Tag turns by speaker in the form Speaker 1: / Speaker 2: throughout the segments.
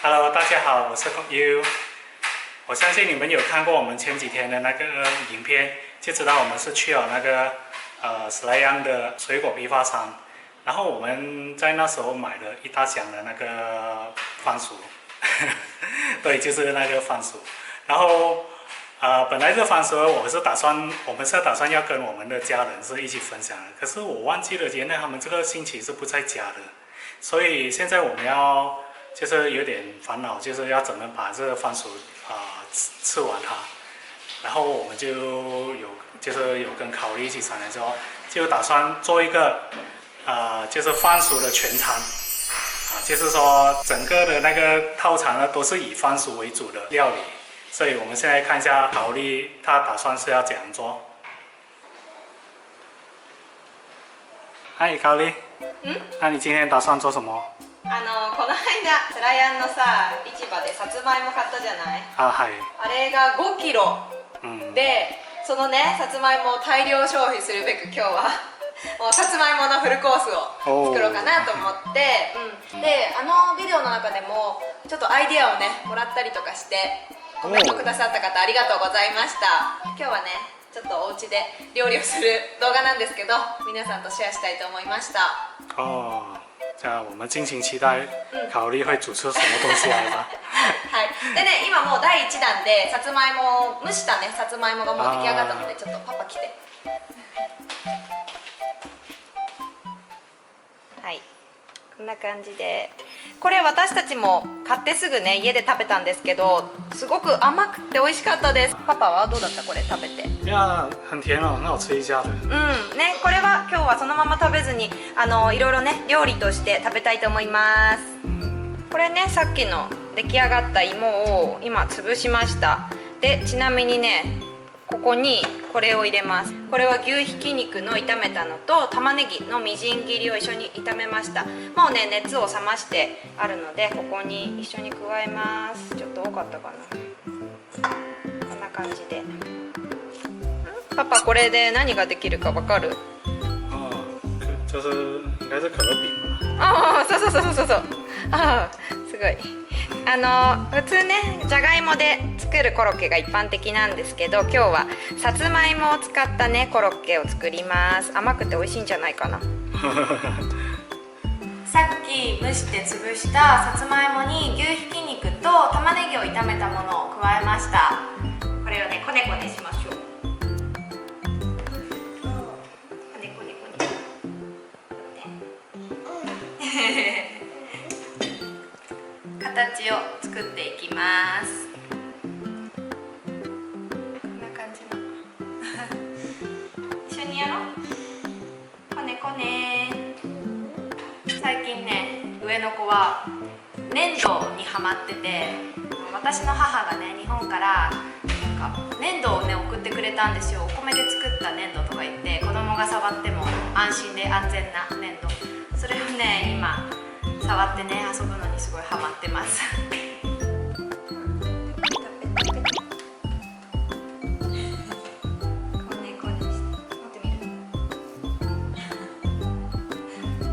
Speaker 1: Hello， 大家好，我是 You。我相信你们有看过我们前几天的那个影片，就知道我们是去了那个史莱阳的水果批发商，然后我们在那时候买了一大箱的那个番薯，对，就是那个番薯。然后本来这番薯我们是打算要跟我们的家人是一起分享的，可是我忘记了原来他们这个星期是不在家的，所以现在我们要就是有点烦恼，就是要怎么把这个番薯吃完它。然后我们就有跟考虑一起商量之后，就打算做一个就是番薯的全餐就是说整个的那个套餐呢都是以番薯为主的料理。所以我们现在看一下考虑他打算是要怎样做。嗨，考虑。那你今天打算做什么？
Speaker 2: この間スラヤンのさ市場でさつまいも買ったじゃない。
Speaker 1: はい。
Speaker 2: あれが5キロ、でそのねさつまいもを大量消費するべく今日はもうさつまいものフルコースを作ろうかなと思って、でビデオの中でもちょっとアイディアをねもらったりとかしてコメントくださった方ありがとうございました。今日はねちょっとお家で料理をする動画なんですけど皆さんとシェアしたいと思いました。
Speaker 1: じゃあ我们敬请期待考虑会煮出什么东西来吧。
Speaker 2: はい。でね今もう第1弾でさつまいも蒸したねさつまいもがもう出来上がったのでちょっとパパ来て。はい。こんな感じで。これ私たちも買ってすぐね家で食べたんですけどすごく甘くて美味しかったです。パパはどうだったこれ食べて。
Speaker 1: いや很甜哦，很好吃一家的。
Speaker 2: ねこれは今日はそのまま食べずにいろいろね料理として食べたいと思います。これねさっきの出来上がった芋を今潰しました。でちなみにねここにこれを入れます。これは牛ひき肉の炒めたのと玉ねぎのみじん切りを一緒に炒めました。もうね熱を冷ましてあるのでここに一緒に加えます。ちょっと多かったかな。こんな感じで。パパこれで何ができるかわかる？
Speaker 1: 就是应该是可乐饼吧。
Speaker 2: そう。すごい。普通ねじゃがいもで作るコロッケが一般的なんですけど今日はさつまいもを使ったねコロッケを作ります。甘くて美味しいんじゃないかな。さっき蒸して潰したさつまいもに牛ひき肉と玉ねぎを炒めたものを加えました。これをねこねこねしましょう。形を作っていきます。こんな感じの一緒にやろう。こねこね。最近ね上の子は粘土にハマってて私の母がね日本からなんか粘土をね送ってくれたんですよ。お米で作った粘土とか言って子供が触っても安心で安全な粘土それをね今触ってね遊ぶのにすごいハマってます。こ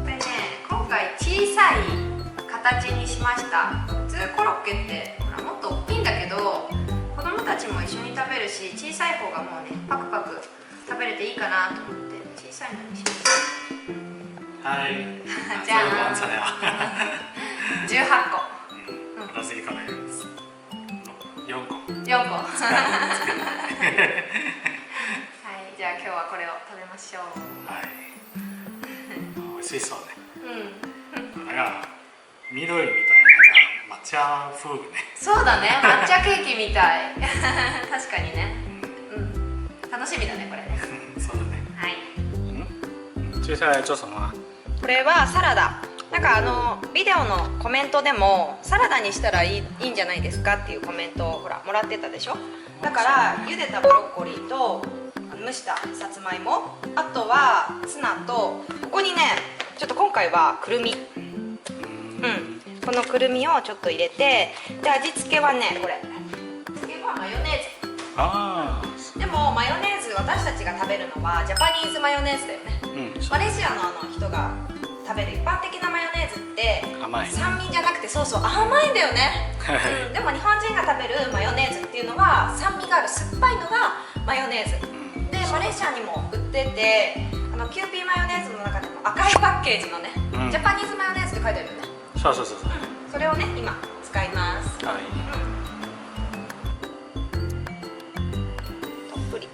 Speaker 2: れね今回小さい形にしました。普通コロッケってほらもっと大きいんだけど子供たちも一緒に食べるし小さい方がもうねパクパク食べれていいかなと思って小さいのにしました。
Speaker 1: はい。
Speaker 2: じゃあ
Speaker 1: 完成了。
Speaker 2: 18個。
Speaker 1: 私から4個。
Speaker 2: 4個。はい、じゃあ今日はこれを食べましょう。
Speaker 1: はい。美味しそうね。なんか緑みたいな抹茶風ね。
Speaker 2: そうだね、抹茶ケーキみたい。確かにね。楽しみだねこれね。
Speaker 1: そうだね。
Speaker 2: はい。
Speaker 1: 接下来做什么？
Speaker 2: これはサラダ。なんかビデオのコメントでもサラダにしたらいいんじゃないですかっていうコメントをほらもらってたでしょ。だから茹でたブロッコリーと蒸したさつまいも、あとはツナとここにねちょっと今回はくるみ、このくるみをちょっと入れて、で味付けはねこれ味付けはマヨネーズ。でもマヨネーズ私たちが食べるのはジャパニーズマヨネーズだよね。マレーシアの人が食べる一般的なマヨネーズって
Speaker 1: 甘い
Speaker 2: 酸味じゃなくてそうそう甘いんだよね、でも日本人が食べるマヨネーズっていうのは酸味がある酸っぱいのがマヨネーズで、マレーシアにも売っててキューピーマヨネーズの中でも赤いパッケージのね、ジャパニーズマヨネーズって書いてあるよね。
Speaker 1: そうそうそうそう、
Speaker 2: それをね今使います。
Speaker 1: はい、
Speaker 2: たっぷり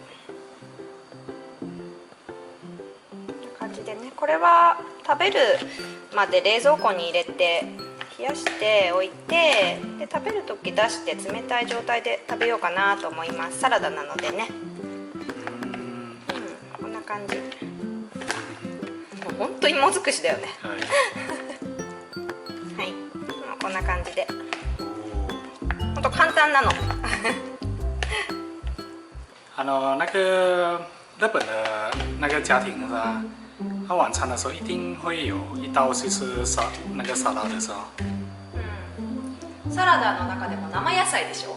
Speaker 2: こんな感じでね、これは食べるまで冷蔵庫に入れて冷やしておいて、で食べる時出して冷たい状態で食べようかなと思います。サラダなのでね、こんな感じ。もう本当に芋尽くしだよね。
Speaker 1: はい
Speaker 2: はい、もうこんな感じで本当簡単なの。
Speaker 1: 那个日本的那个家庭是吧？他晚餐的时候一定会有一道就是那个沙拉的时候。
Speaker 2: サラダの中でも生野菜でしょ。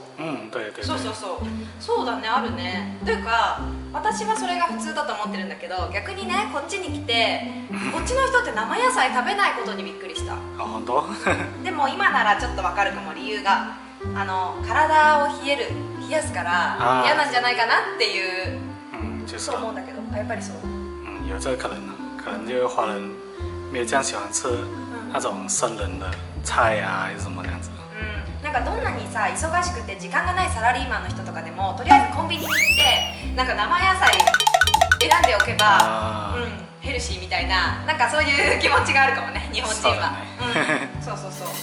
Speaker 1: 对对。
Speaker 2: そうそうそう。そうだね、あるね。というか私はそれが普通だと思ってるんだけど、逆にねこっちに来てこっちの人って生野菜食べないことにびっくりした。
Speaker 1: あ、本当？
Speaker 2: でも今ならちょっとわかるかも、理由が体を冷やすから嫌なんじゃないかなっていうそう思うんだけど、やっぱりそう。
Speaker 1: 有这个可能，可能就是华人没有这样喜欢吃那种生冷的菜啊，还是什么那样子。
Speaker 2: なんかどんなにさ忙しくて時間がないサラリーマンの人とかでもとりあえずコンビニに行ってなんか生野菜選んでおけば、ヘルシーみたいな、なんかそういう気持ちがあるかもね、日本人は。そうそうそう。生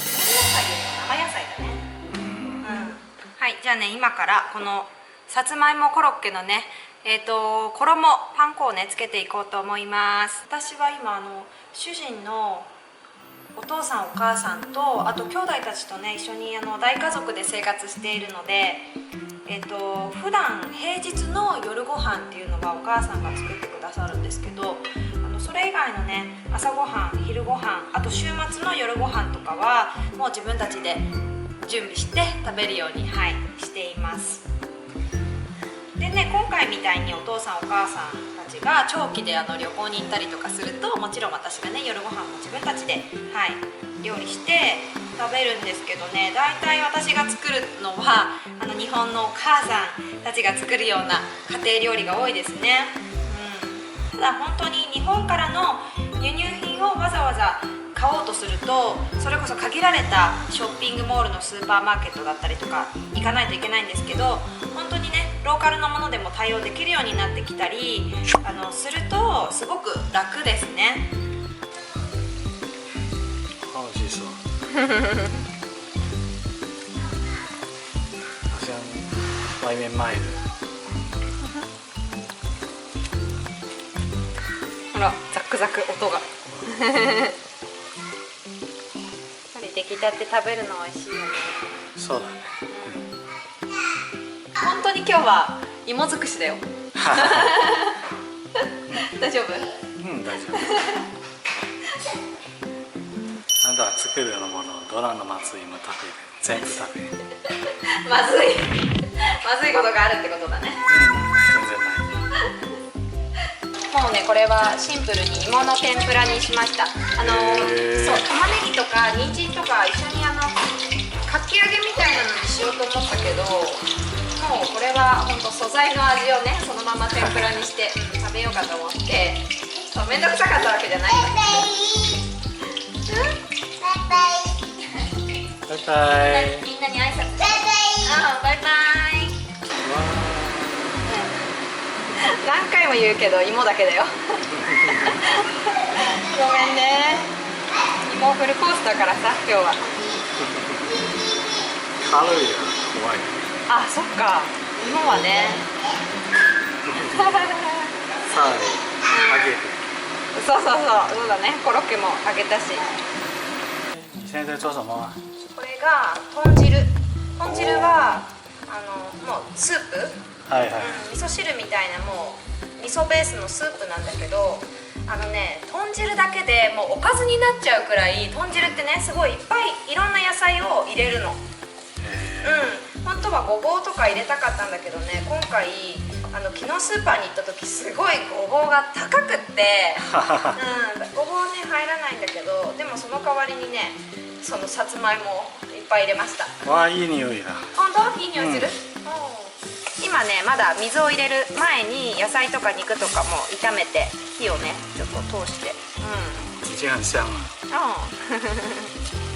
Speaker 2: 野菜だね。はい、じゃあね今からこのさつまいもコロッケのねパン粉をねつけていこうと思います。私は今主人のお父さんお母さんとあと兄弟たちとね一緒に大家族で生活しているので、普段平日の夜ご飯っていうのはお母さんが作ってくださるんですけど、それ以外のね朝ごはん昼ごはんあと週末の夜ご飯とかはもう自分たちで準備して食べるように、しています。でね、今回みたいにお父さんお母さんたちが長期で旅行に行ったりとかすると、もちろん私がね夜ご飯も自分たちで、料理して食べるんですけどね、だいたい私が作るのは日本のお母さんたちが作るような家庭料理が多いですね。ただ本当に日本からの輸入品をわざわざ買おうとすると、それこそ限られたショッピングモールのスーパーマーケットだったりとか行かないといけないんですけど、本当にねローカルのものでも対応できるようになってきたりするとすごく楽ですね。
Speaker 1: 好好吸收，好像外面卖的。
Speaker 2: ほらザクザク音が。やっぱり出来たて食べるの美味しいよね。
Speaker 1: そうだね。
Speaker 2: 本当に今日は芋尽くしだよ。大丈夫？
Speaker 1: 大丈夫。あなたは作るようなものをどらの祭りも食べる。全部食べる。
Speaker 2: まずいことがあるってことだね。
Speaker 1: 全然ない。
Speaker 2: もうねこれはシンプルに芋の天ぷらにしました。そう玉ねぎとか人参とか一緒にかき揚げみたいなのにしようと思ったけど、もうこれは本当素材の味をねそのまま天ぷらにして、食べようかと思って。そうめんどくさかったわけじゃないんだけど。
Speaker 1: バイバイ。
Speaker 2: みんなに挨拶。バイバイ。何回も言うけど芋だけだよ。ごめんね。芋フルコースだからさ今日は。
Speaker 1: カロリーが怖い。
Speaker 2: あ、そっか。芋はね。
Speaker 1: さあ、揚げる。
Speaker 2: そうだね。コロッケも揚げたし。
Speaker 1: 你现在在做什么？
Speaker 2: これが豚汁。豚汁はもうスープ。味噌汁みたいなもう味噌ベースのスープなんだけど、豚汁だけでもうおかずになっちゃうくらい、豚汁ってねすごいいっぱいいろんな野菜を入れるの。本当はごぼうとか入れたかったんだけどね、今回昨日スーパーに行った時すごいごぼうが高くって、ごぼうね入らないんだけど、でもその代わりにねそのさつまいもをいっぱい入れました。
Speaker 1: わあ、いい匂いだ。
Speaker 2: 本当いい匂いする、今ねまだ水を入れる前に野菜とか肉とかも炒めて火をねちょっと通して、
Speaker 1: 已经很香了。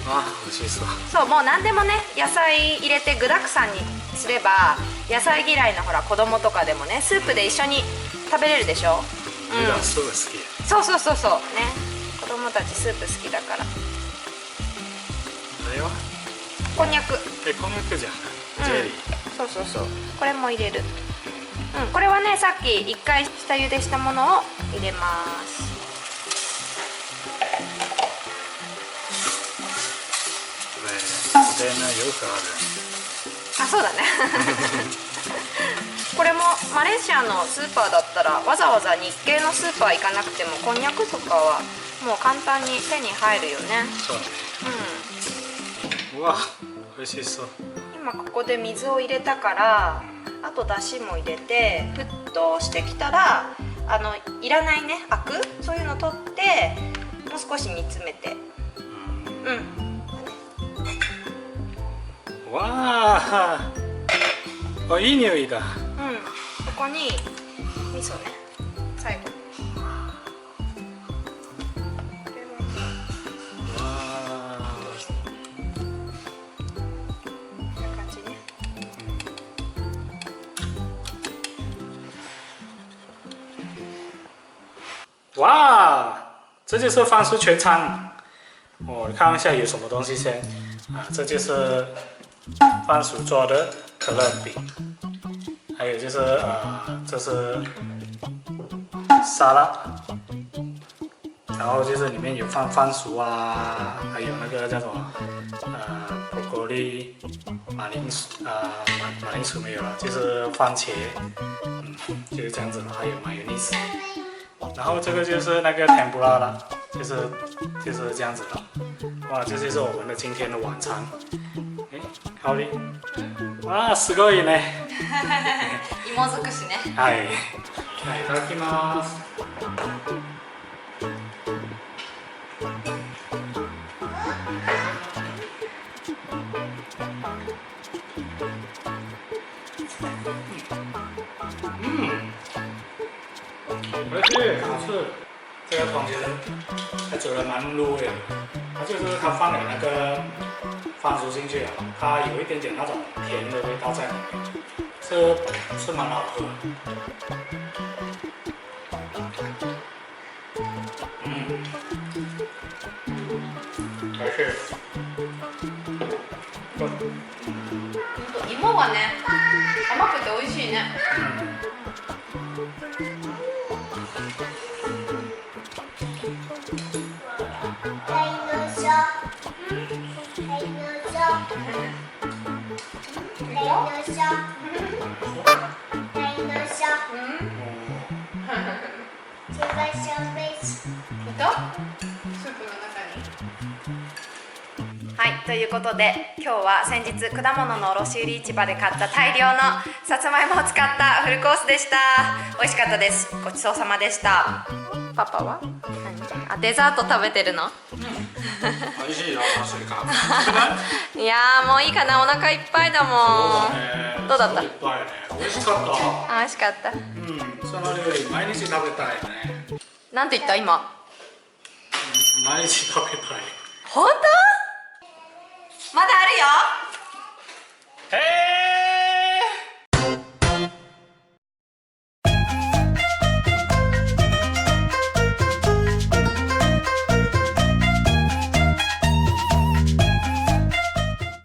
Speaker 1: あ、美味しそう。
Speaker 2: そう、もう何でもね野菜入れて具だくさんにすれば、野菜嫌いのほら子供とかでもねスープで一緒に食べれるでしょ。
Speaker 1: 普段スープ好き。
Speaker 2: そうそうそうそうね、子供たちスープ好きだから。
Speaker 1: あれは
Speaker 2: こんにゃく。
Speaker 1: こんにゃくじゃん。ジェリー。
Speaker 2: そうそうそう、これも入れる。これはねさっき一回下茹でしたものを入れます。
Speaker 1: これね、よくある。
Speaker 2: あ、そうだね。これもマレーシアのスーパーだったらわざわざ日系のスーパー行かなくてもこんにゃくとかはもう簡単に手に入るよね。
Speaker 1: そうね。うわ、美味しそう。
Speaker 2: 今ここで水を入れたから、あとだしも入れて沸騰してきたらいらないねアク、そういうの取ってもう少し煮詰めて、
Speaker 1: わあ、あ、いい匂いだ。
Speaker 2: ここに味噌ね、最後。
Speaker 1: 哇，这就是番薯全餐。我看一下有什么东西先。这就是番薯做的可乐饼，还有就是这是沙拉，然后就是里面有放番薯啊，还有那个叫什么broccoli，马铃薯马铃薯没有了，就是番茄，就是这样子了，还有mayonnaise。然后这个就是那个天妇罗了，就是这样子了。哇，这就是我们的今天的晚餐。香り。わあ、すごいね。
Speaker 2: 芋尽くしね。
Speaker 1: はい。はい、いただきます。而且好吃，这个桶其实它煮的蛮入味的，它就是它放了那个番薯进去了，它有一点点那种甜的味道在里面，是蛮好喝的。而且，
Speaker 2: 芋がね甘くて美味しいね。はい、ということで今日は先日果物の卸売市場で買った大量のさつまいもを使ったフルコースでした。美味しかったです。ごちそうさまでした。パパは何？デザート食べてるの？
Speaker 1: 美味しいよ、それか。
Speaker 2: いやーもういいかな、お腹いっぱいだもん。どうだった？
Speaker 1: いっぱいね。美味しかった。
Speaker 2: 美味しかった。
Speaker 1: その料理毎日食べたいね。
Speaker 2: なんて言った今？
Speaker 1: 毎日食べたい。
Speaker 2: 本当？まだあるよ。